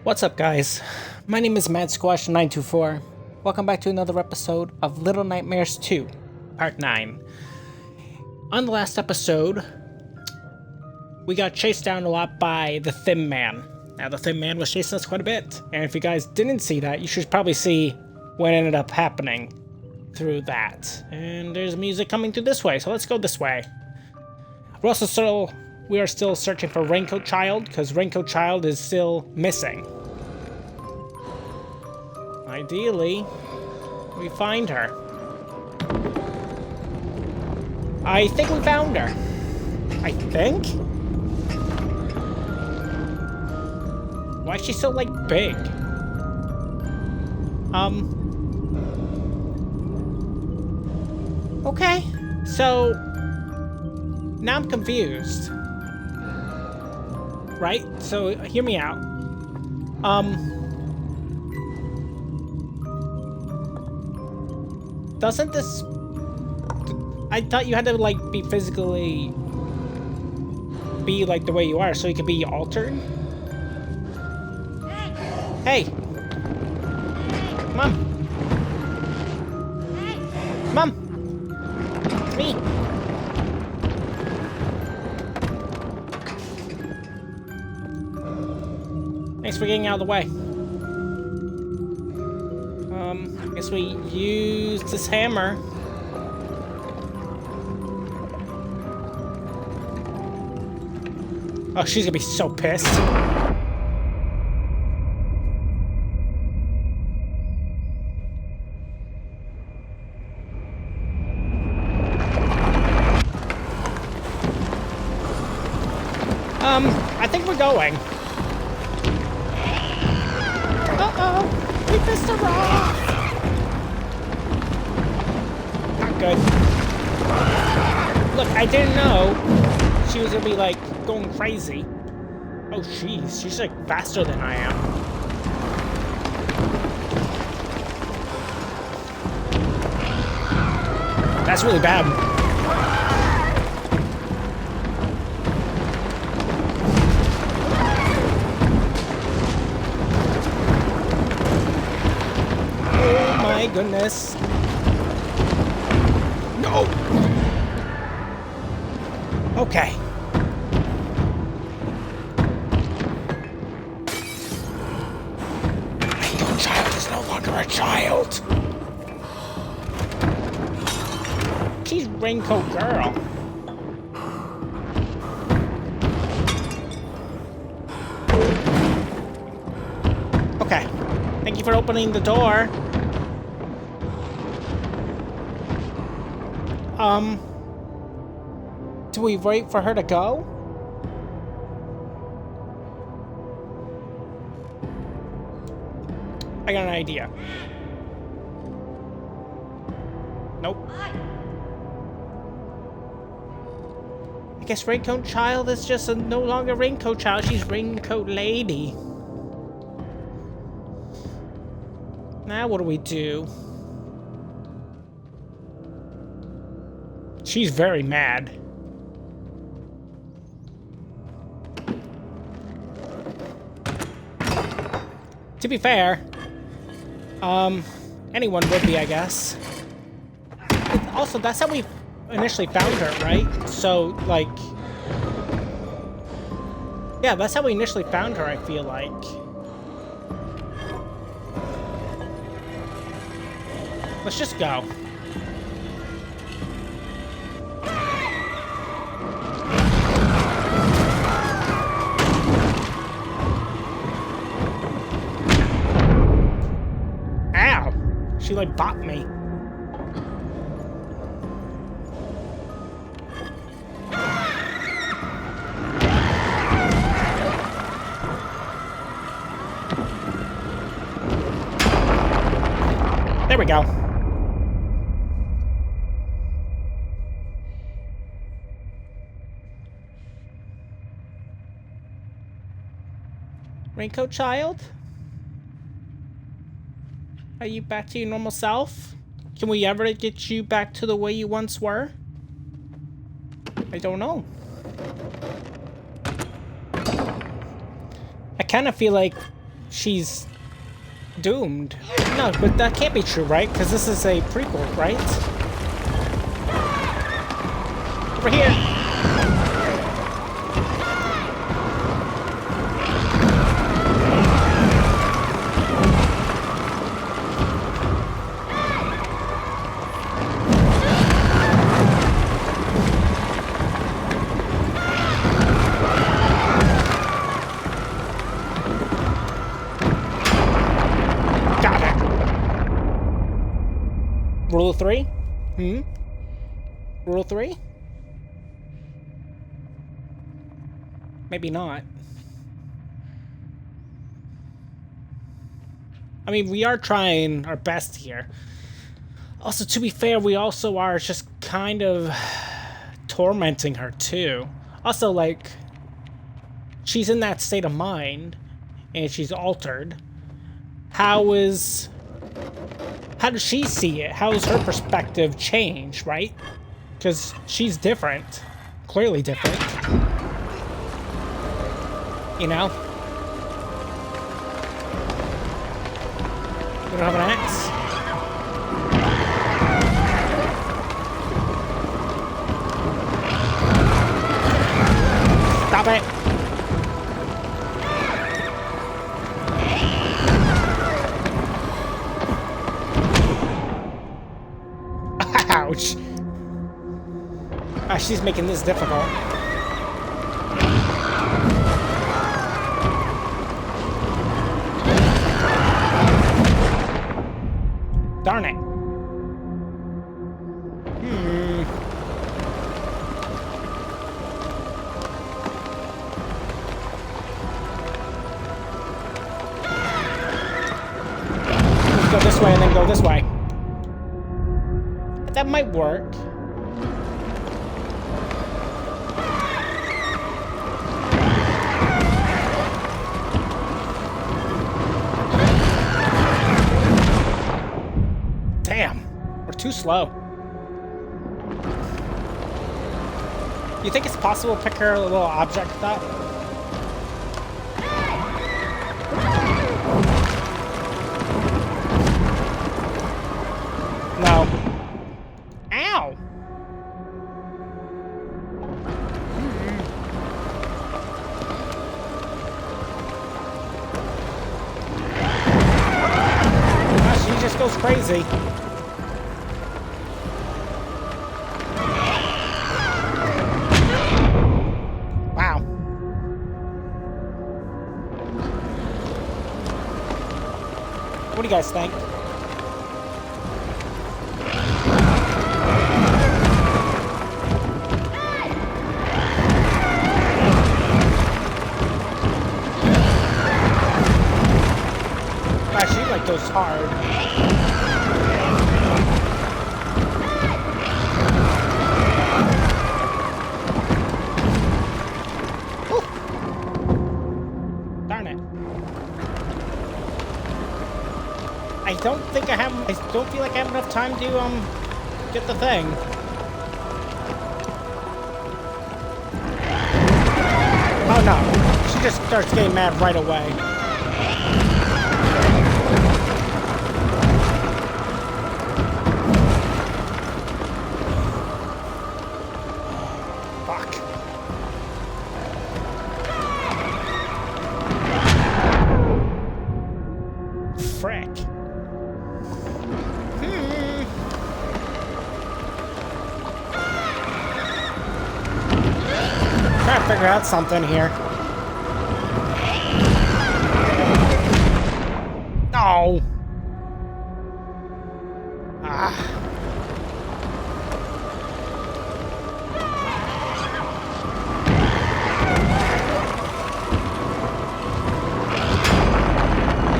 What's up, guys? My name is MadSquash924. Welcome back to another episode of Little Nightmares 2, Part 9. On the last episode, we got chased down a lot by the Thin Man. Now, the Thin Man was chasing us quite a bit, and if you guys didn't see that, you should probably see what ended up happening through that. And there's music coming through this way, so let's go this way. We are still searching for Raincoat Child, because Raincoat Child is still missing. Ideally, we find her. I think we found her. I think? Why is she so, like, big? Okay. So, now I'm confused. Right? So, hear me out. Doesn't this... I thought you had to, like, be physically... be, like, the way you are, so you could be altered? Hey! Mom! Mom! It's me! Thanks for getting out of the way. I guess we use this hammer. Oh, she's gonna be so pissed. I think we're going. Uh-oh, we pissed her off. Not good. Look, I didn't know she was gonna be, like, going crazy. Oh, jeez, she's, like, faster than I am. That's really bad. Oh my goodness. No! Okay. Raincoat Child is no longer a child. She's Raincoat Girl. Okay. Thank you for opening the door. Do we wait for her to go? I got an idea. Nope. I guess Raincoat Child is just no longer Raincoat Child, she's Raincoat Lady. Now what do we do? She's very mad. To be fair, anyone would be, I guess. Also, that's how we initially found her, right? So, like... yeah, that's how we initially found her, I feel like. Let's just go. She, like, bopped me. There we go. Raincoat Child? Are you back to your normal self? Can we ever get you back to the way you once were? I don't know. I kind of feel like she's doomed. No, but that can't be true, right? Because this is a prequel, right? Over here. Rule of 3? Rule of 3? Maybe not. I mean, we are trying our best here. Also, to be fair, we also are just kind of tormenting her, too. Also, like, she's in that state of mind, and she's altered. How does she see it? How does her perspective change, right? Because she's different. Clearly different. You know? We don't have an axe? Stop it! Ouch. Ah, she's making this difficult. Darn it. Let's go this way and then go this way. That might work. Damn, we're too slow. You think it's possible to pick her a little object up? No. Ow! She just goes crazy. Wow. What do you guys think? She like goes hard. Ooh. Darn it. I don't feel like I have enough time to get the thing. Oh no. She just starts getting mad right away. Frick. Trying to figure out something here. No.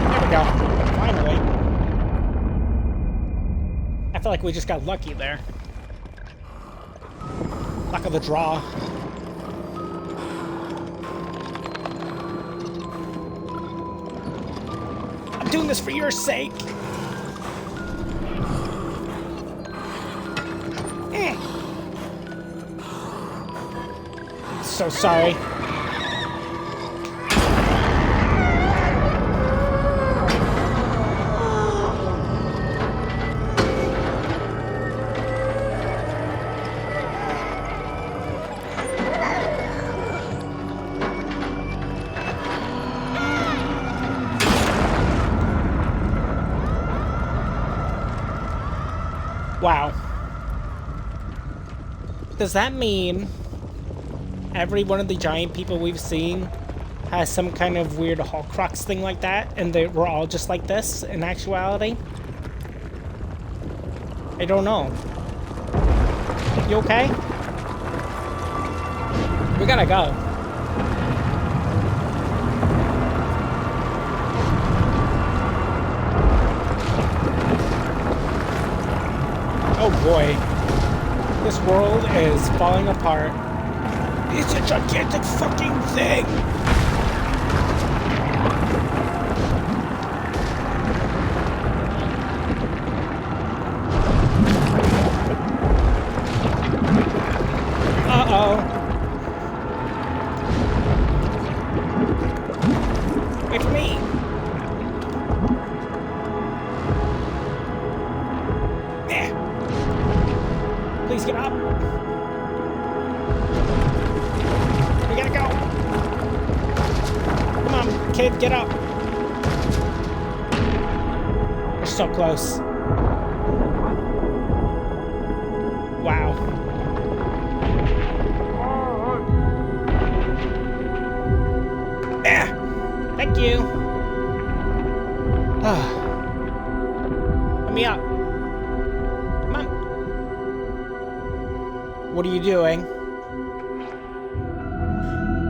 There we go. Finally. I feel like we just got lucky there. Luck of the draw. I'm doing this for your sake. So sorry. Wow. Does that mean every one of the giant people we've seen has some kind of weird Horcrux thing like that, and we're all just like this in actuality? I don't know. You okay? We gotta go. Oh boy. This world is falling apart. It's a gigantic fucking thing! Uh-oh. Wait for me! Please get up! We gotta go! Come on, kid, get up! We're so close. Wow. Thank you! Let me up. Come on. What are you doing?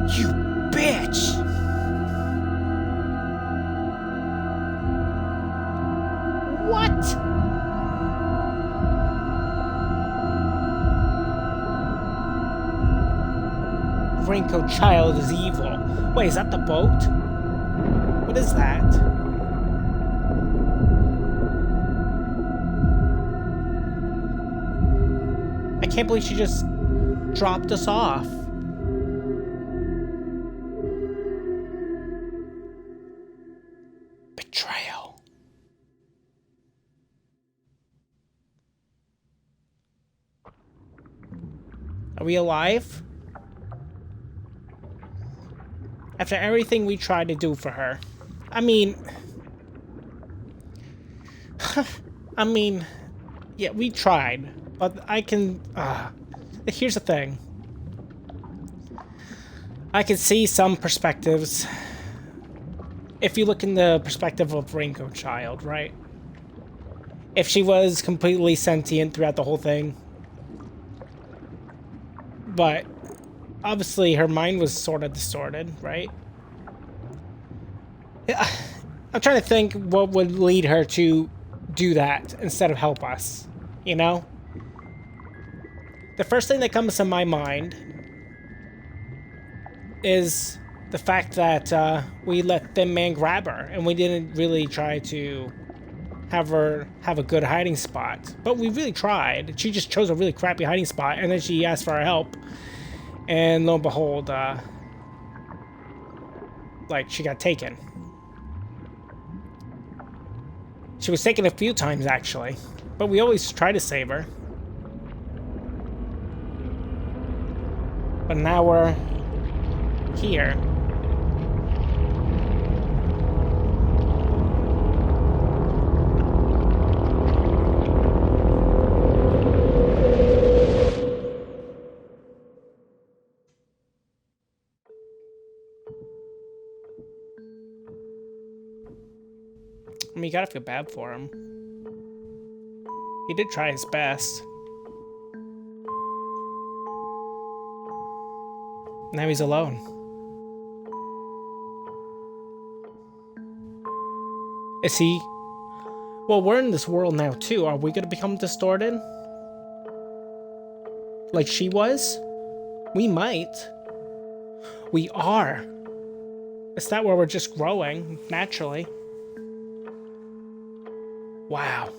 You bitch! What? Raincoat child is evil. Wait, is that the boat? What is that? I can't believe she just dropped us off. Betrayal. Are we alive? After everything we tried to do for her. I mean, yeah, we tried, but I can, here's the thing. I can see some perspectives. If you look in the perspective of Raincoat Child, right? If she was completely sentient throughout the whole thing. But obviously her mind was sort of distorted, right? I'm trying to think what would lead her to do that instead of help us, you know? The first thing that comes to my mind is the fact that we let Thin Man grab her, and we didn't really try to have her have a good hiding spot. But we really tried. She just chose a really crappy hiding spot, and then she asked for our help. And lo and behold, like, she got taken. She was taken a few times, actually. But we always try to save her. But now we're here. I mean, you gotta feel bad for him. He did try his best. Now he's alone. Is he... Well, we're in this world now, too. Are we gonna become distorted? Like she was? We might. We are. Is that where we're just growing, naturally? Wow.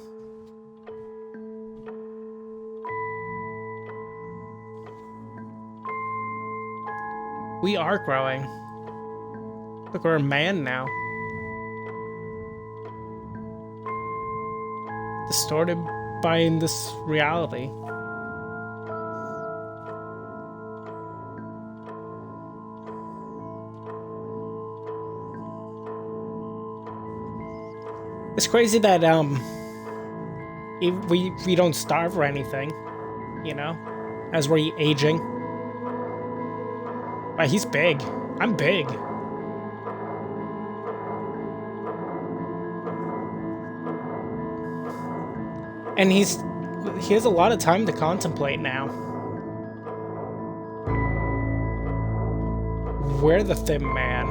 We are growing. Look, we're a man now. Distorted by this reality. It's crazy that, We don't starve or anything, you know, as we're aging. But he's big. I'm big. And he has a lot of time to contemplate now. We're the Thin Man.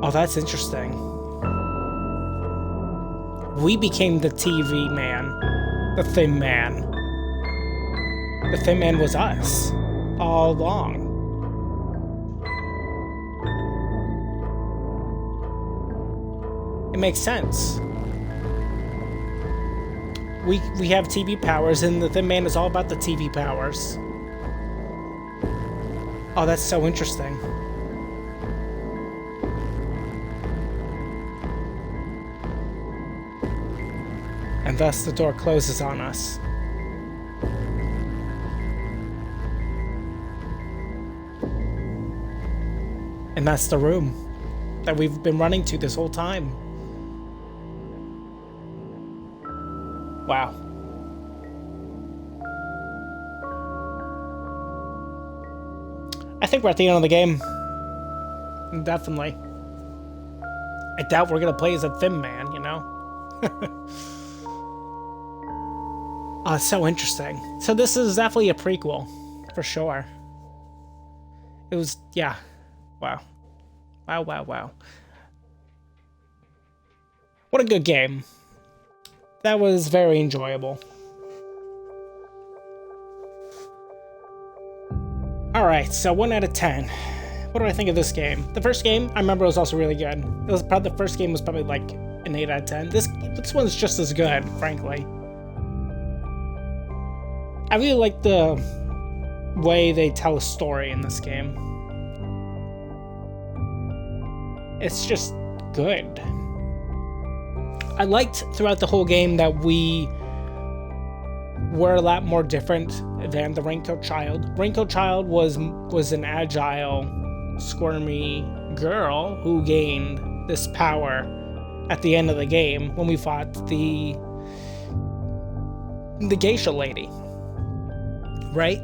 Oh, that's interesting. We became the TV man. The Thin Man. The Thin Man was us. All along. It makes sense. We have TV powers, and the Thin Man is all about the TV powers. Oh, that's so interesting. And thus the door closes on us. And that's the room that we've been running to this whole time. Wow. I think we're at the end of the game. Definitely. I doubt we're gonna play as a Thin Man, you know? Oh, it's so interesting. So this is definitely a prequel, for sure. It was, yeah. Wow. Wow, wow, wow. What a good game. That was very enjoyable. Alright, so 1 out of 10. What do I think of this game? The first game, I remember, was also really good. It was probably, the first game was probably like an 8 out of 10. This one's just as good, frankly. I really like the way they tell a story in this game. It's just good. I liked throughout the whole game that we were a lot more different than the Raincoat Child. Raincoat Child was an agile, squirmy girl who gained this power at the end of the game when we fought the geisha lady, right?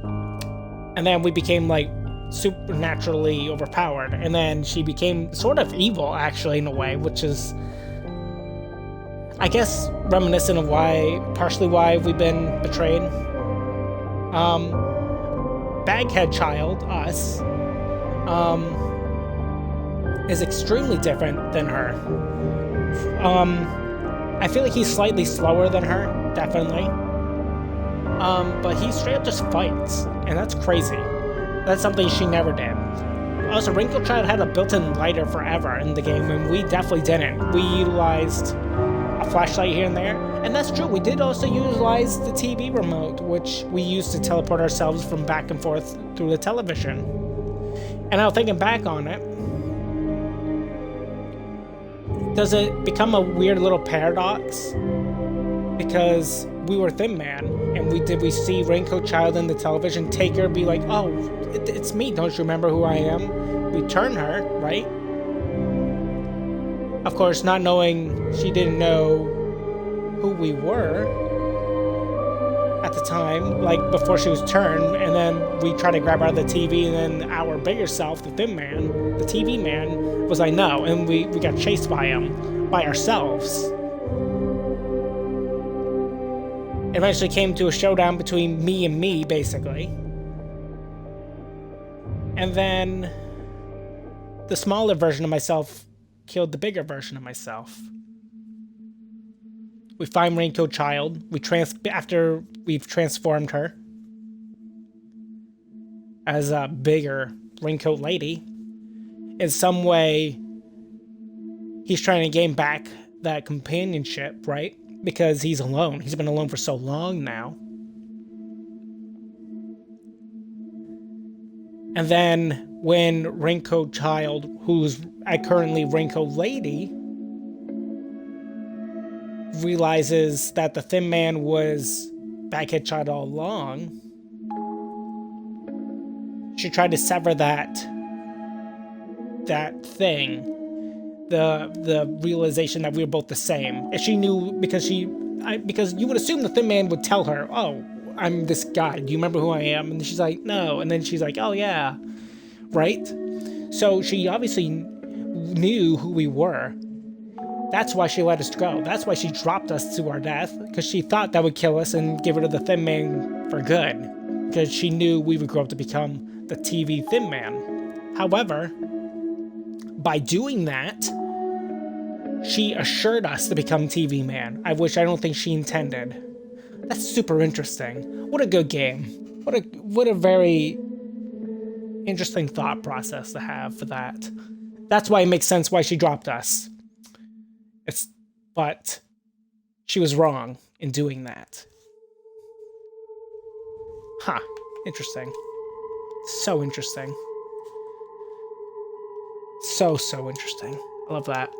And then we became like supernaturally overpowered, and then she became sort of evil, actually, in a way, which is, I guess, reminiscent of partially why we've been betrayed. Baghead Child, us, is extremely different than her. I feel like he's slightly slower than her, definitely. But he straight up just fights, and that's crazy. That's something she never did. Also, Raincoat Child had a built-in lighter forever in the game, and we definitely didn't. We utilized a flashlight here and there, and that's true. We did also utilize the TV remote, which we used to teleport ourselves from back and forth through the television. And now thinking back on it, does it become a weird little paradox? Because we were Thin Man, and we see Raincoat Child in the television take her, be like, oh, it's me, don't you remember who I am? We turn her, right? Of course, not knowing she didn't know who we were at the time, like before she was turned, and then we try to grab her out of the TV, and then our bigger self, the Thin Man, the TV man, was like, no, and we got chased by him, by ourselves. Eventually came to a showdown between me and me, basically. And then the smaller version of myself killed the bigger version of myself. We find Raincoat Child. After we've transformed her as a bigger Raincoat Lady. In some way, he's trying to gain back that companionship, right? Because he's alone. He's been alone for so long now. And then when Raincoat Child, who's currently Raincoat Lady, realizes that the Thin Man was Baghead Child all along, she tried to sever that thing the realization that we were both the same. And she knew because because you would assume the Thin Man would tell her, "Oh, I'm this guy. Do you remember who I am?" And she's like, "No." And then she's like, "Oh yeah," right? So she obviously knew who we were. That's why she let us go. That's why she dropped us to our death, because she thought that would kill us and get rid of the Thin Man for good, because she knew we would grow up to become the TV Thin Man. However, by doing that, she assured us to become TV Man, which I don't think she intended. That's super interesting. What a good game. What a very interesting thought process to have for that. That's why it makes sense why she dropped us. But she was wrong in doing that. Huh. Interesting. So interesting. So interesting. I love that.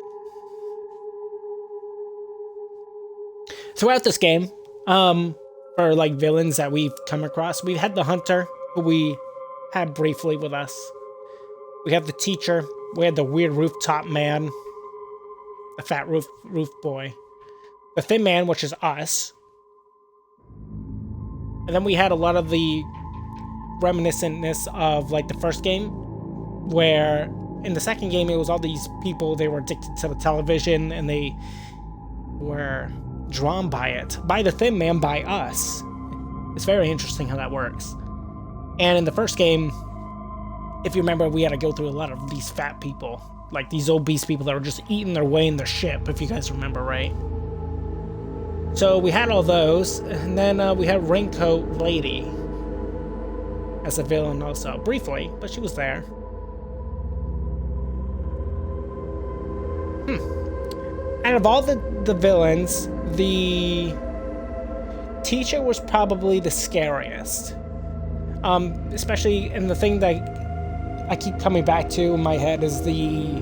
Throughout this game, for like villains that we've come across, we've had the Hunter, who we had briefly with us. We have the Teacher. We had the weird rooftop man. The fat roof boy. The Thin Man, which is us. And then we had a lot of the reminiscentness of like the first game, where in the second game it was all these people, they were addicted to the television and they were drawn by it. By the Thin Man, by us. It's very interesting how that works. And in the first game, if you remember, we had to go through a lot of these fat people. Like these obese people that were just eating their way in their ship, if you guys remember, right? So we had all those, and then we had Raincoat Lady as a villain also. Briefly, but she was there. Out of all the villains, the Teacher was probably the scariest. Especially, and the thing that I keep coming back to in my head is the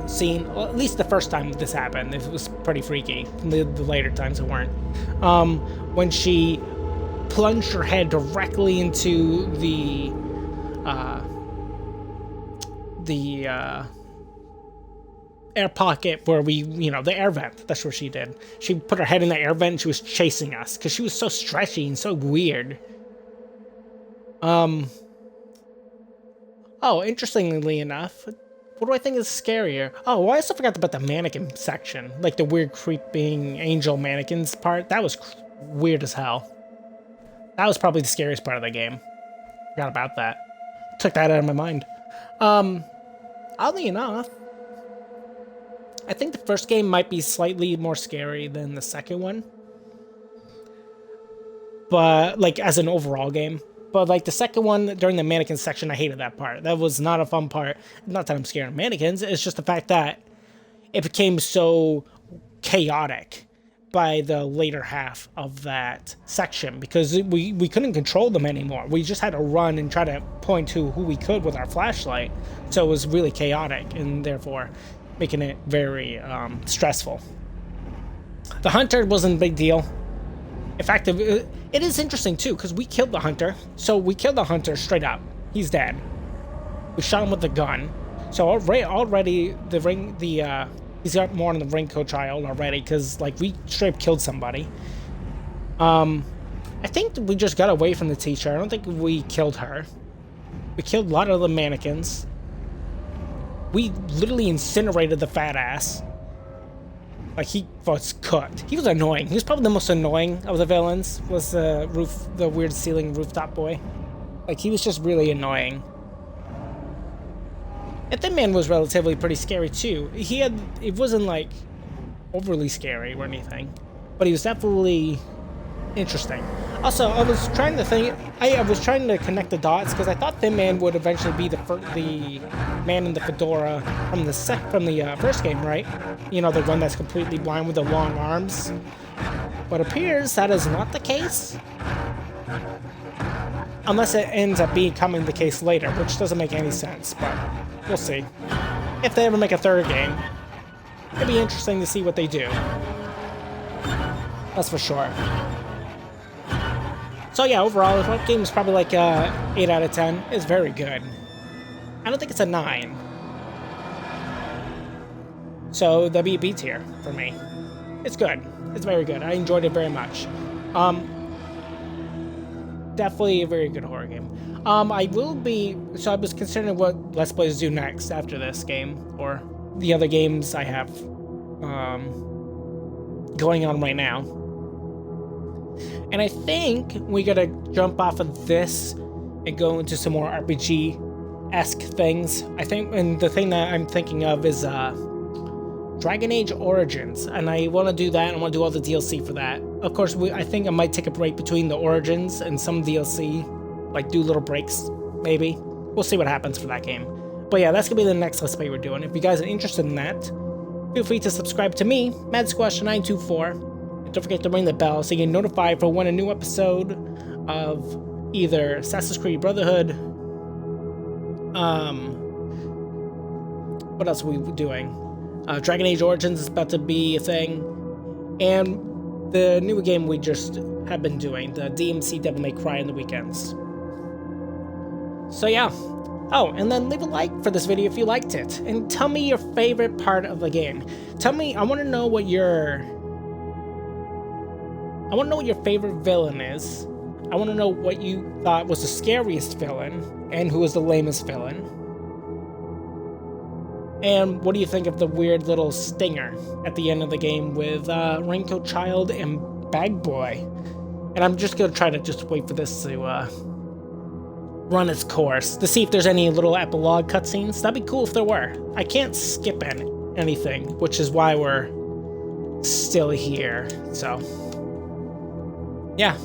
scene, well, at least the first time this happened, it was pretty freaky. The later times it weren't. When she plunged her head directly into the air pocket where the air vent. That's where she did. She put her head in the air vent and she was chasing us because she was so stretchy and so weird. Oh, interestingly enough, what do I think is scarier? Oh, I also forgot about the mannequin section. Like the weird creeping angel mannequins part. That was weird as hell. That was probably the scariest part of the game. Forgot about that. Took that out of my mind. Oddly enough, I think the first game might be slightly more scary than the second one. But, like, as an overall game. But, like, the second one, during the mannequin section, I hated that part. That was not a fun part. Not that I'm scared of mannequins. It's just the fact that it became so chaotic by the later half of that section. Because we couldn't control them anymore. We just had to run and try to point to who we could with our flashlight. So it was really chaotic. And therefore, making it very stressful. The Hunter wasn't a big deal. In fact, it is interesting, too, because we killed the Hunter. So we killed the Hunter straight up. He's dead. We shot him with the gun. So already, he's got more on the Raincoat child already, because, like, we straight up killed somebody. I think we just got away from the Teacher. I don't think we killed her. We killed a lot of the mannequins. We literally incinerated the fat ass. Like, he was cooked. He was annoying. He was probably the most annoying of the villains, was the weird ceiling rooftop boy. Like, he was just really annoying. And Thin Man was relatively pretty scary, too. It wasn't, like, overly scary or anything. But he was definitely interesting. Also, I was trying to connect the dots, because I thought Thin Man would eventually be the man in the fedora from the first game, right? You know, the one that's completely blind with the long arms. But it appears that is not the case. Unless it ends up becoming the case later, which doesn't make any sense, but we'll see. If they ever make a third game, it'd be interesting to see what they do. That's for sure. So yeah, overall, the game is probably like 8 out of 10. It's very good. I don't think it's a 9. So that'd be a B tier for me. It's good. It's very good. I enjoyed it very much. Definitely a very good horror game. I was considering what Let's Plays to do next after this game, or the other games I have going on right now. And I think we gotta jump off of this and go into some more RPG-esque things. I think, and the thing that I'm thinking of is Dragon Age Origins, and I want to do that. I want to do all the DLC for that. Of course, I think I might take a break between the Origins and some DLC, like do little breaks, maybe. We'll see what happens for that game. But yeah, that's gonna be the next Let's Play we're doing. If you guys are interested in that, feel free to subscribe to me, MadSquash924, and don't forget to ring the bell so you get notified for when a new episode of either Assassin's Creed Brotherhood, what else are we doing? Dragon Age Origins is about to be a thing, and the new game we just have been doing, the DMC Devil May Cry on the weekends. So yeah. Oh, and then leave a like for this video if you liked it, and tell me your favorite part of the game. Tell me, I want to know what your favorite villain is. I want to know what you thought was the scariest villain, and who was the lamest villain. And what do you think of the weird little stinger at the end of the game with Raincoat Child and Bag Boy? And I'm just going to try to just wait for this to run its course to see if there's any little epilogue cutscenes. That'd be cool if there were. I can't skip anything, which is why we're still here. So, yeah.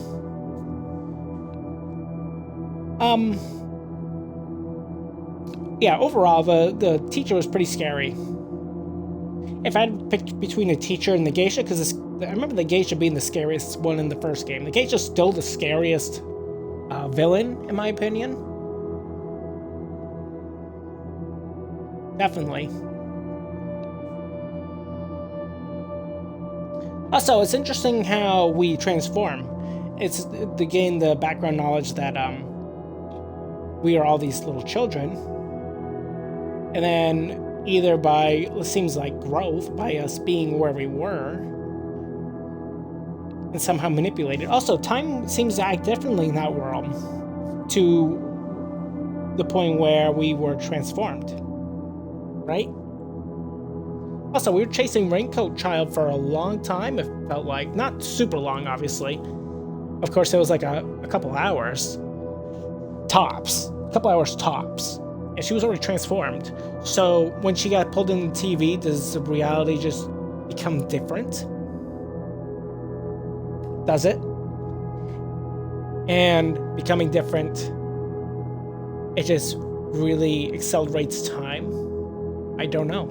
Yeah, overall, the teacher was pretty scary. If I had to pick between the teacher and the geisha, because I remember the geisha being the scariest one in the first game. The geisha's still the scariest villain, in my opinion. Definitely. Also, it's interesting how we transform. It's to gain the background knowledge that we are all these little children. And then either by, it seems like growth, by us being where we were, and somehow manipulated. Also, time seems to act differently in that world to the point where we were transformed, right? Also, we were chasing Raincoat Child for a long time, it felt like. Not super long, obviously. Of course, it was like a couple hours. Tops. A couple hours tops. And she was already transformed. So when she got pulled in the TV, does the reality just become different? Does it? And becoming different, it just really accelerates time? I don't know.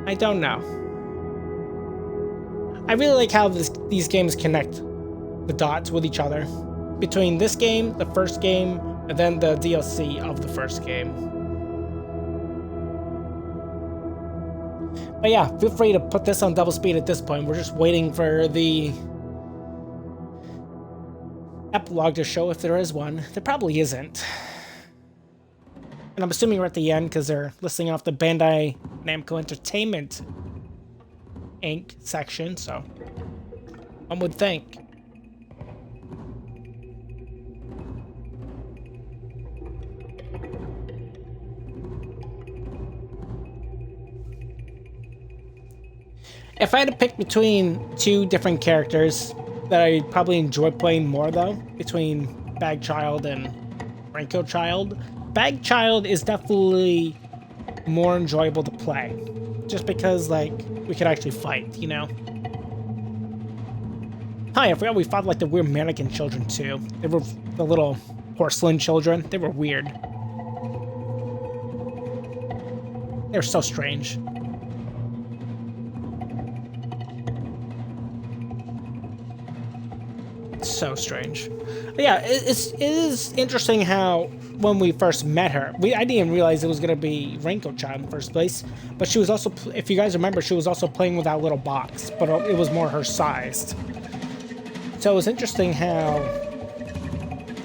I don't know. I really like how these games connect the dots with each other. Between this game, the first game, and then the DLC of the first game. But yeah, feel free to put this on double speed at this point. We're just waiting for the epilogue to show, if there is one. There probably isn't. And I'm assuming we're at the end because they're listing off the Bandai Namco Entertainment Inc. section, so one would think. If I had to pick between two different characters that I probably enjoy playing more, though, between Bag Child and Raincoat Child, Bag Child is definitely more enjoyable to play. Just because, like, we could actually fight, you know? Hi, I forgot we fought, like, the weird mannequin children, too. They were the little porcelain children. They were weird. They were so strange. So strange. But yeah, it is interesting how when we first met her, I didn't realize it was gonna be Raincoat Child in the first place. But she was also, if you guys remember, she was also playing with that little box, but it was more her sized. So it was interesting how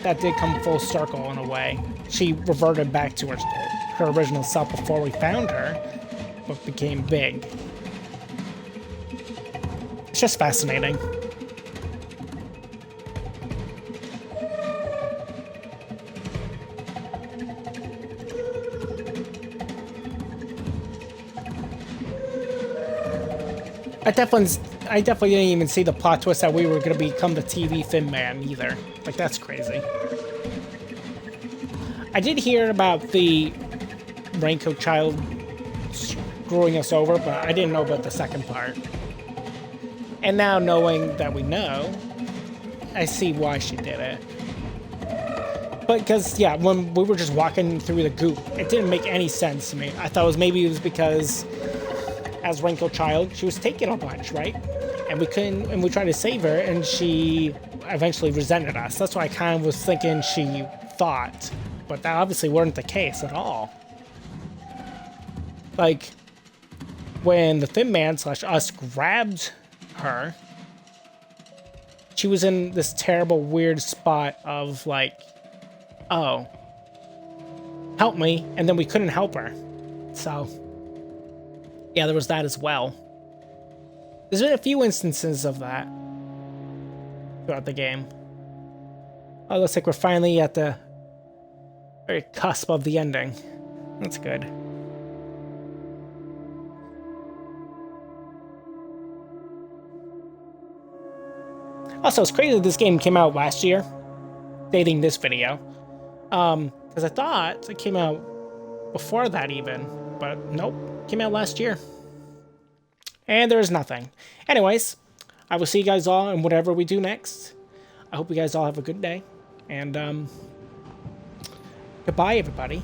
that did come full circle in a way. she reverted back to her original self before we found her, but became big. It's just fascinating. I definitely didn't even see the plot twist that we were going to become the TV Thin Man either. Like, that's crazy. I did hear about the Raincoat child screwing us over, but I didn't know about the second part. And now knowing that we know, I see why she did it. But because, yeah, when we were just walking through the goop, it didn't make any sense to me. I thought maybe it was because as Raincoat child, she was taking a bunch, right? And we tried to save her, and she eventually resented us. That's what I kind of was thinking she thought. But that obviously weren't the case at all. Like, when the Thin Man / us grabbed her, she was in this terrible, weird spot of like, oh, help me, and then we couldn't help her. So, yeah, there was that as well. There's been a few instances of that throughout the game. Oh, looks like we're finally at the very cusp of the ending. That's good. Also, it's crazy that this game came out last year, dating this video. Because I thought it came out before that even, but nope, came out last year. And there's nothing. Anyways, I will see you guys all in whatever we do next. I hope you guys all have a good day. And goodbye, everybody.